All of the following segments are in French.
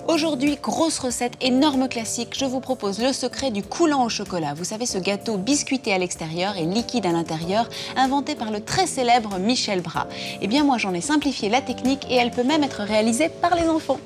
Aujourd'hui, grosse recette, énorme classique, je vous propose le secret du coulant au chocolat. Vous savez, ce gâteau biscuité à l'extérieur et liquide à l'intérieur, inventé par le très célèbre Michel Bras. Eh bien moi j'en ai simplifié la technique et elle peut même être réalisée par les enfants.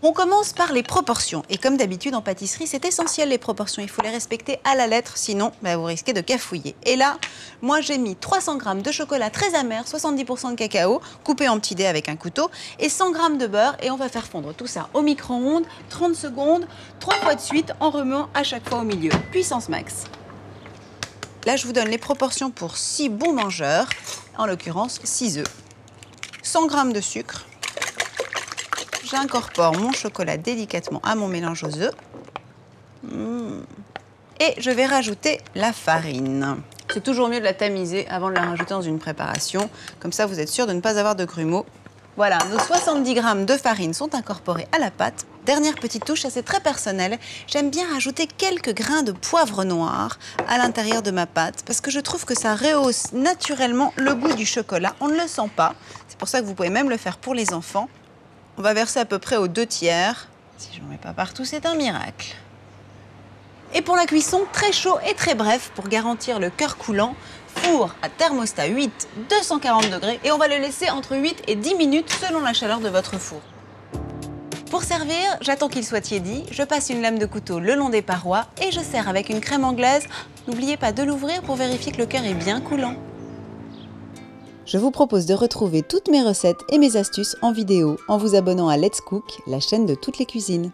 On commence par les proportions. Et comme d'habitude en pâtisserie, c'est essentiel les proportions. Il faut les respecter à la lettre, sinon vous risquez de cafouiller. Et là, moi j'ai mis 300 g de chocolat très amer, 70% de cacao, coupé en petits dés avec un couteau, et 100 g de beurre. Et on va faire fondre tout ça au micro-ondes, 30 secondes, 3 fois de suite, en remuant à chaque fois au milieu. Puissance max. Là, je vous donne les proportions pour 6 bons mangeurs, en l'occurrence 6 œufs. 100 g de sucre. J'incorpore mon chocolat délicatement à mon mélange aux œufs. Et je vais rajouter la farine. C'est toujours mieux de la tamiser avant de la rajouter dans une préparation. Comme ça, vous êtes sûr de ne pas avoir de grumeaux. Voilà, nos 70 g de farine sont incorporés à la pâte. Dernière petite touche, ça c'est très personnel. J'aime bien rajouter quelques grains de poivre noir à l'intérieur de ma pâte parce que je trouve que ça rehausse naturellement le goût du chocolat. On ne le sent pas. C'est pour ça que vous pouvez même le faire pour les enfants. On va verser à peu près aux 2/3. Si je n'en mets pas partout, c'est un miracle. Et pour la cuisson, très chaud et très bref pour garantir le cœur coulant. Four à thermostat 8, 240 degrés. Et on va le laisser entre 8 et 10 minutes selon la chaleur de votre four. Pour servir, j'attends qu'il soit tiédi. Je passe une lame de couteau le long des parois et je sers avec une crème anglaise. N'oubliez pas de l'ouvrir pour vérifier que le cœur est bien coulant. Je vous propose de retrouver toutes mes recettes et mes astuces en vidéo en vous abonnant à Let's Cook, la chaîne de toutes les cuisines.